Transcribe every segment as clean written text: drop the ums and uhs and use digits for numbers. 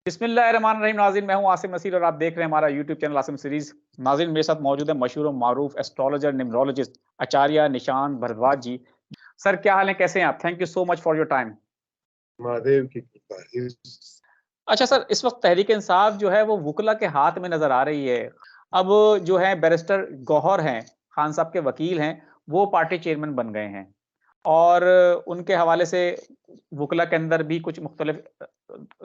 बिस्मिल्लाहिर्रहमानिर्रहीम। नाज़रीन, मैं हूं आसिम नसीर और आप देख रहे हैं हमारा यूट्यूब चैनल आसिम सीरीज। नाज़रीन, मेरे साथ मौजूद है मशहूर और मारूफ एस्ट्रोलॉजर न्यूमरोलॉजिस्ट आचार्य निशान भारद्वाज जी। सर, क्या हाल है, कैसे हैं आप? Thank you so much for your time. Mahadev की कृपा अच्छा सर, इस वक्त तहरीक इंसाफ जो है वो वुकला के हाथ में नजर आ रही है। अब जो है बैरिस्टर गौहर हैं, खान साहब के वकील हैं, वो पार्टी चेयरमैन बन गए हैं और उनके हवाले से वुकला के अंदर भी कुछ मुख्तलिफ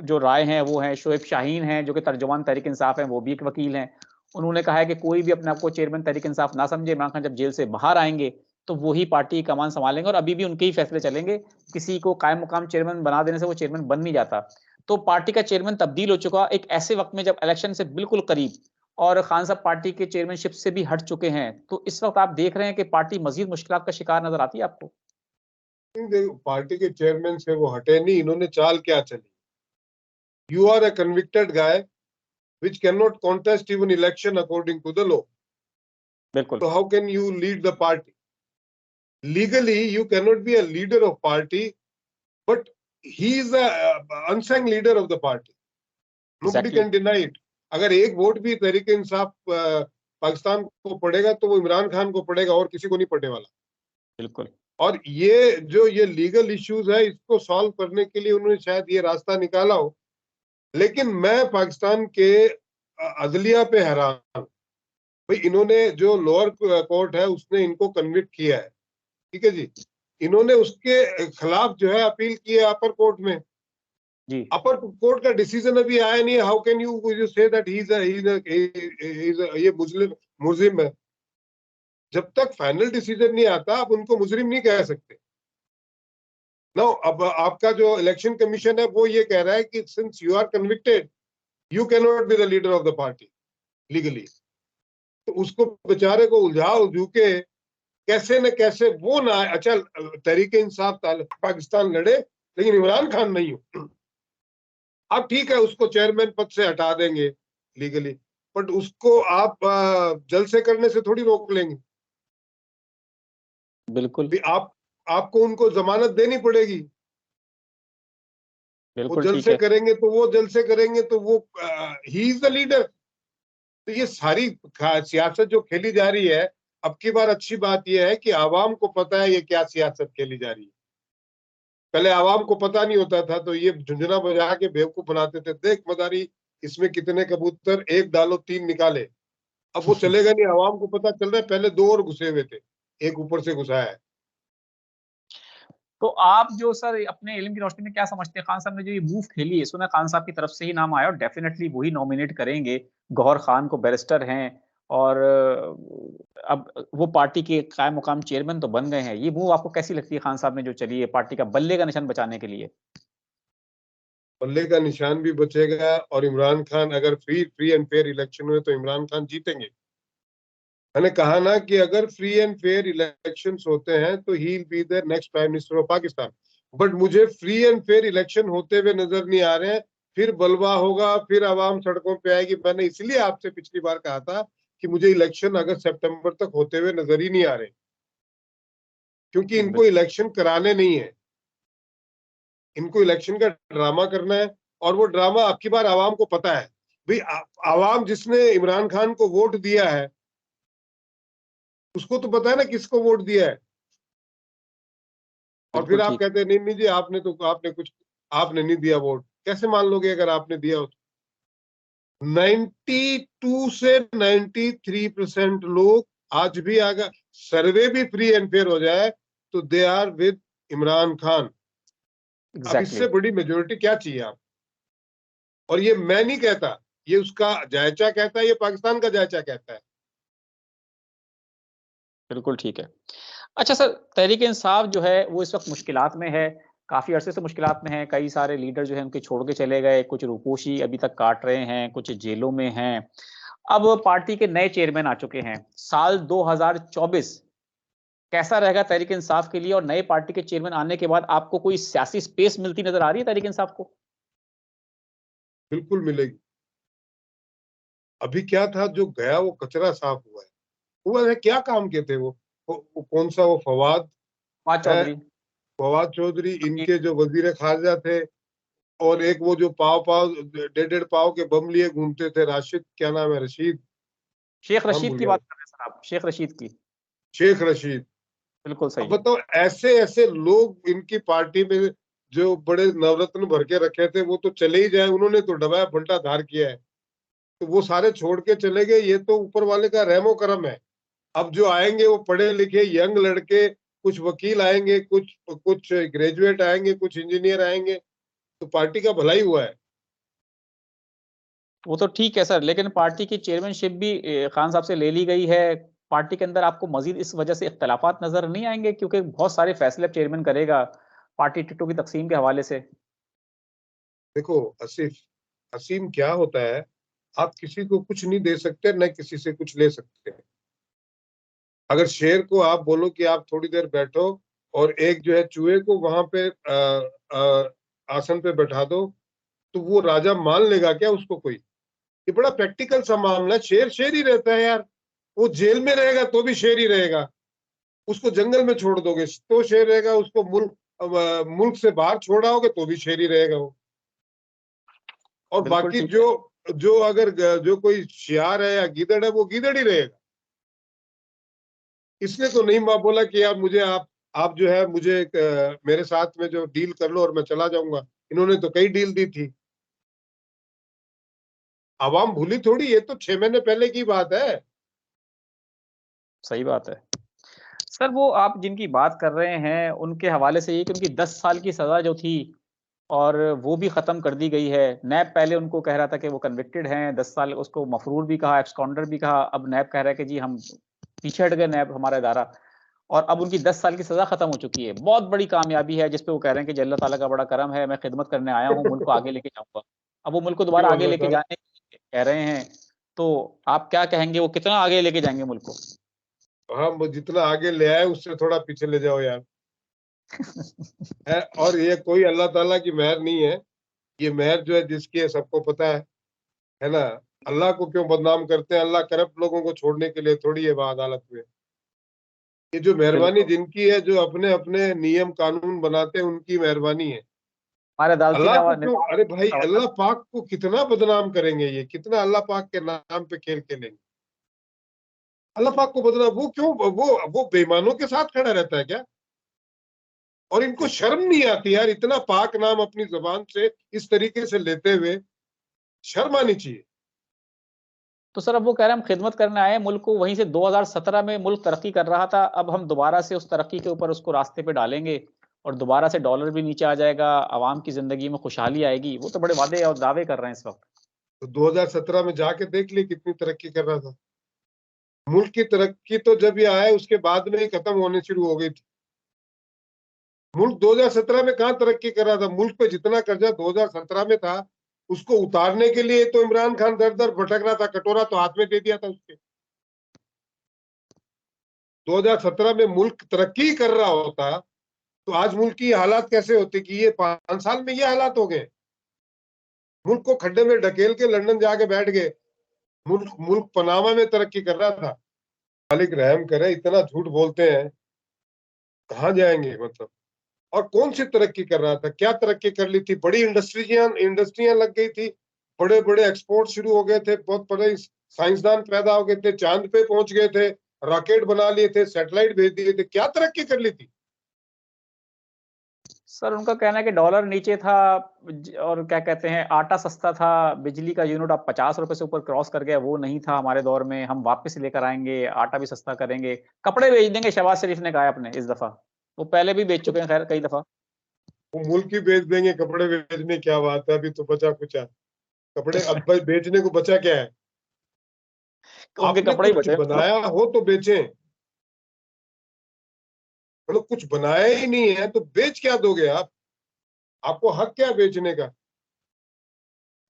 जो राय हैं वो हैं। शोएब शाहीन हैं जो कि तर्जुमान तहरीक इंसाफ हैं, वो भी एक वकील हैं। उन्होंने कहा है कि कोई भी अपने आप को चेयरमैन तहरीक इंसाफ ना समझे, इमरान खान जब जेल से बाहर आएंगे तो वही पार्टी की कमान संभालेंगे और अभी भी उनके ही फैसले चलेंगे। किसी को कायम मुकाम चेयरमैन बना देने से वो चेयरमैन बन नहीं जाता। तो पार्टी का चेयरमैन तब्दील हो चुका एक ऐसे वक्त में जब इलेक्शन से बिल्कुल करीब और खान साहब पार्टी के चेयरमैनशिप से भी हट चुके हैं। तो इस वक्त आप देख रहे हैं कि पार्टी मजीद मुश्किल का शिकार नजर आती है आपको? पार्टी के चेयरमैन से वो हटे नहीं। इन्होंने चाल क्या चली? You are a convicted guy which cannot contest even election according to the law. बिल्कुल। So how can you lead the party? Legally, you cannot be a leader of party, but he is the unsung leader of the party. Nobody Exactly. can deny it. अगर एक vote भी तहरीक इंसाफ पाकिस्तान को पड़ेगा तो वो इमरान खान को पड़ेगा और किसी को नहीं पड़ने वाला। बिल्कुल। और ये लीगल इश्यूज है, इसको सॉल्व करने के लिए उन्होंने शायद ये रास्ता निकाला हो। लेकिन मैं पाकिस्तान के अदलिया पे हैरान। भाई, इन्होंने जो लोअर कोर्ट है उसने इनको कन्विक्ट किया है, ठीक है जी। इन्होंने उसके खिलाफ जो है अपील की है अपर कोर्ट में। जी। अपर कोर्ट का डिसीजन अभी आया नहीं है। How can you say that he is ये मुजरिम है? जब तक फाइनल डिसीजन नहीं आता आप उनको मुजरिम नहीं कह सकते। नो, अब आपका जो इलेक्शन कमीशन है वो ये कह रहा है कि since you are convicted you can not be the leader of the party legally. तो उसको बेचारे को उलझू के कैसे न कैसे वो ना। अच्छा, तहरीक इंसाफ पाकिस्तान लड़े लेकिन इमरान खान नहीं हो। अब ठीक है, उसको चेयरमैन पद से हटा देंगे लीगली, बट उसको आप जल्द से करने से थोड़ी रोक लेंगे। बिल्कुल। आपको उनको जमानत देनी पड़ेगी। वो बिल्कुल जल्द ठीक से है। करेंगे तो वो ही इज द लीडर। तो ये सारी सियासत जो खेली जा रही है, अब की बार अच्छी बात यह है कि आवाम को पता है ये क्या सियासत खेली जा रही है। पहले आवाम को पता नहीं होता था तो ये झुंझुना बजा के बेवकूफ बनाते थे, देख मदारी इसमें कितने कबूतर, एक डालो तीन निकाले। अब वो चलेगा नहीं, आवाम को पता चल रहा है। पहले दो और घुसे हुए थे, एक ऊपर से घुसाया है। तो आप जो सर अपने इल्म की रोशनी में क्या समझते हैं, खान साहब ने जो ये मूव खेली है, सुना खान साहब की तरफ से ही नाम आया और डेफिनेटली वही नॉमिनेट करेंगे। गौहर खान को बैरिस्टर हैं और अब वो पार्टी के कायम मुकाम चेयरमैन तो बन गए हैं। ये मूव आपको कैसी लगती है खान साहब ने जो चली है पार्टी का बल्ले का निशान बचाने के लिए? बल्ले का निशान भी बचेगा और इमरान खान अगर फ्री एंड फेयर इलेक्शन हुए तो इमरान खान जीतेंगे। मैंने कहा ना कि अगर फ्री एंड फेयर इलेक्शंस होते हैं तो he will be the next prime minister of Pakistan. But मुझे फ्री एंड फेयर इलेक्शन होते हुए नजर नहीं आ रहे हैं। फिर बलवा होगा, फिर आवाम सड़कों पे आएगी। मैंने इसलिए आपसे पिछली बार कहा था कि मुझे इलेक्शन अगस्त सितंबर तक होते हुए नजर ही नहीं आ रहे, क्योंकि इनको इलेक्शन कराने नहीं है, इनको इलेक्शन का ड्रामा करना है। और वो ड्रामा आपकी बार आवाम को पता है। भाई, आवाम जिसने इमरान खान को वोट दिया है उसको तो पता है ना किसको वोट दिया है। और फिर बिल्कुल आप ठीक। कहते हैं नहीं नहीं जी, आपने नहीं दिया वोट। कैसे मान लोगे अगर आपने दिया हो तो? 92 से 93% लोग आज भी, अगर सर्वे भी फ्री एंड फेयर हो जाए तो they are with Imran Khan. अब एग्जैक्टली। इससे बड़ी मेजोरिटी क्या चाहिए आप? और ये मैं नहीं कहता, ये उसका जायचा कहता है, ये पाकिस्तान का जायचा कहता है। बिल्कुल ठीक है। अच्छा सर, तहरीक इंसाफ जो है वो इस वक्त मुश्किलात में है, काफ़ी अरसे से मुश्किलात में है। कई सारे लीडर जो हैं उनके छोड़ के चले गए, कुछ रूपोशी अभी तक काट रहे हैं, कुछ जेलों में हैं। अब पार्टी के नए चेयरमैन आ चुके हैं। साल 2024 कैसा रहेगा तहरीक इंसाफ के लिए और नए पार्टी के चेयरमैन आने के बाद आपको कोई सियासी स्पेस मिलती नजर आ रही है तहरीक इंसाफ को? बिल्कुल मिलेगी। अभी क्या था जो गया वो कचरा साफ हुआ है। हुआ है, क्या काम के थे वो कौन सा वो फवाद फवाद है, चौधरी। फवाद चौधरी, अकील। इनके जो वजीर खारजा थे और एक वो जो पाव 1.5 पाव के बम लिए घूमते थे, राशिद, क्या नाम है, रशीद, शेख नाम रशीद भूल की गया, बात कर रहे हैं सर आप, शेख रशीद की। शेख रशीद। बिल्कुल अब सही है। बताओ, ऐसे ऐसे लोग इनकी पार्टी में जो बड़े नवरत्न भर के रखे थे, वो तो चले ही जाए, उन्होंने तो डबाया पलटा धार किया है, तो वो सारे छोड़ के चले गए। ये तो ऊपर वाले का रहमो करम है। अब जो आएंगे वो पढ़े लिखे यंग लड़के, कुछ वकील आएंगे, कुछ कुछ ग्रेजुएट आएंगे, कुछ इंजीनियर आएंगे, तो पार्टी का भलाई हुआ है। वो तो ठीक है सर, लेकिन पार्टी की चेयरमैनशिप भी खान साहब से ले ली गई है। पार्टी के अंदर आपको मजीद इस वजह से इख्तलाफात नजर नहीं आएंगे, क्योंकि बहुत सारे फैसले चेयरमैन करेगा पार्टी टिकटों की तकसीम के हवाले से। देखो आसिफ, असीम क्या होता है, आप किसी को कुछ नहीं दे सकते, न किसी से कुछ ले सकते। अगर शेर को आप बोलो कि आप थोड़ी देर बैठो, और एक जो है चूहे को वहां पे आसन पे बैठा दो, तो वो राजा मान लेगा क्या उसको कोई? ये बड़ा प्रैक्टिकल सा मामला है। शेर शेर ही रहता है यार। वो जेल में रहेगा तो भी शेर ही रहेगा। उसको जंगल में छोड़ दोगे तो शेर रहेगा, उसको मुल्क से बाहर छोड़ाओगे तो भी शेर ही रहेगा वो। और बिल्कुल बाकी ठीक जो है। जो अगर जो कोई शियार है या गीदड़ है, वो गीदड़ ही रहेगा। इसलिए तो नहीं माँ बोला कि यार मुझे आप जो है मुझे मेरे साथ में जो डील कर लो और मैं चला जाऊंगा। इन्होंने तो कई डील दी थी। आवाम भूली थोड़ी, ये तो 6 महीने पहले की बात है। सही बात है सर। वो आप जिनकी बात कर रहे हैं उनके हवाले से ये कि उनकी 10 साल की सजा जो थी, और वो भी खत्म कर दी गई है। नैब पहले उनको कह रहा था कि वो कन्विक्टेड हैं, 10 साल उसको मफरूर भी कहा, एब्सकॉन्डर भी कहा। अब नैब कह रहा है कि जी हम पीछे हट गए, नैब हमारा इदारा। और अब उनकी 10 साल की सजा खत्म हो चुकी है। बहुत बड़ी कामयाबी है, जिसपे वो कह रहे हैं कि अल्लाह ताला का बड़ा करम है, मैं खिदमत करने आया हूँ, मुल्क को आगे लेके जाऊंगा। अब वो मुल्क को दोबारा क्यों आगे अल्लाह लेके ताला? जाने कह रहे हैं। तो आप क्या कहेंगे, वो कितना आगे लेके जाएंगे मुल्क को? हाँ, वो जितना आगे ले आए उससे थोड़ा पीछे ले जाओ यार। है, और ये कोई अल्लाह ताला की मेहर नहीं है। ये मेहर जो है जिसकी है सबको पता है ना। अल्लाह को क्यों बदनाम करते हैं? अल्लाह करप्ट लोगों को छोड़ने के लिए थोड़ी है वहां अदालत में। ये जो मेहरबानी बिल्कुल। जिनकी है, जो अपने अपने नियम कानून बनाते हैं, उनकी मेहरबानी है। हमारे अदालती अल्लाह को क्यों? निजाम अरे भाई, का। अल्लाह पाक को कितना बदनाम करेंगे? ये कितना अल्लाह पाक के नाम पे खेल खेलेंगे? अल्लाह पाक को बदनाम, वो क्यों? वो बेईमानों के साथ खड़ा रहता है क्या? और इनको शर्म नहीं आती यार, इतना पाक नाम अपनी जुबान से इस तरीके से लेते हुए? शर्म आनी चाहिए। तो सर अब वो कह रहे हैं हम खिदमत करने आए हैं मुल्क को, वहीं से 2017 में मुल्क तरक्की कर रहा था, अब हम दोबारा से उस तरक्की के ऊपर उसको रास्ते पे डालेंगे, और दोबारा से डॉलर भी नीचे आ जाएगा, आवाम की जिंदगी में खुशहाली आएगी। वो तो बड़े वादे और दावे कर रहे हैं इस वक्त। तो 2017 में जाके देख लिए कितनी तरक्की कर रहा था। मुल्क की तरक्की तो जब ये आया उसके बाद में ही खत्म होने शुरू हो गई थी। मुल्क 2017 में कहाँ तरक्की कर रहा था? मुल्क पे जितना कर्जा 2017 में था, उसको उतारने के लिए तो इमरान खान दर दर भटक रहा था, कटोरा तो हाथ में दे दिया था उसके। 2017 में मुल्क तरक्की कर रहा होता तो आज मुल्क की हालात कैसे होते कि ये 5 साल में ये हालात हो गए? मुल्क को खड्डे में ढकेल के लंदन जाके बैठ गए। मुल्क मुल्क पनामा में तरक्की कर रहा था। मालिक रहम करे, इतना झूठ बोलते हैं, कहाँ जाएंगे मतलब? और कौन सी तरक्की कर रहा था? क्या तरक्की कर ली थी? बड़ी इंडस्ट्रियां इंडस्ट्रियां लग गई थी, बड़े बड़े एक्सपोर्ट शुरू हो गए थे, बहुत बड़े साइंसदान पैदा हो गए थे, चांद पे पहुंच गए थे, रॉकेट बना लिए थे, सैटेलाइट भेज दिए थे। क्या तरक्की कर ली थी? सर उनका कहना है कि डॉलर नीचे था, और क्या कहते हैं, आटा सस्ता था, बिजली का यूनिट अब 50 रुपए से ऊपर क्रॉस कर गया, वो नहीं था हमारे दौर में, हम वापस लेकर आएंगे, आटा भी सस्ता करेंगे, कपड़े बेच देंगे, शहबाज शरीफ ने कहा है अपने इस दफा। वो पहले भी बेच चुके हैं खैर कई दफा। वो मुल्क ही बेच देंगे, कपड़े बेचने क्या बात है? अभी तो बचा कुचा कपड़े, अब भाई बेचने को बचा क्या है? उनके आपने कपड़े ही कुछ बचे। बनाया हो तो बेचें। मतलब कुछ बनाया ही नहीं है तो बेच क्या दोगे आप? आपको हक क्या है बेचने का?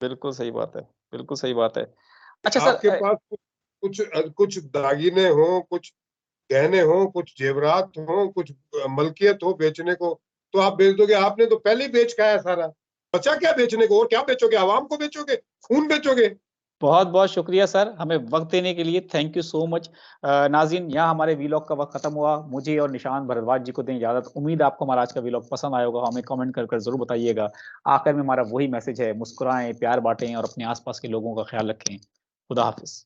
बिल्कुल सही बात है। बिल्कुल सही बात है। अच्छा सर आपके पास कुछ कुछ दागिने हो, कुछ गहने हो, कुछ जेवरात हो, कुछ मलकियत हो बेचने को, तो आप बेच दोगे? आपने तो पहले ही बेच खाया सारा। बचा क्या बेचने को? और क्या बेचोगे? आवाम को बेचोगे? खून बेचोगे? बहुत बहुत शुक्रिया सर, हमें वक्त देने के लिए। Thank you so much. नाज़रीन, यहाँ हमारे वीलॉग का वक्त खत्म हुआ। मुझे और निशांत भारद्वाज जी को दें इजाजत। उम्मीद आपको हमारा आज का वीलॉग पसंद आया होगा, हमें कमेंट कर जरूर बताइएगा। आखिर में हमारा वही मैसेज है, मुस्कुराएं, प्यार बांटें और अपने आसपास के लोगों का ख्याल रखें। खुदा हाफिज।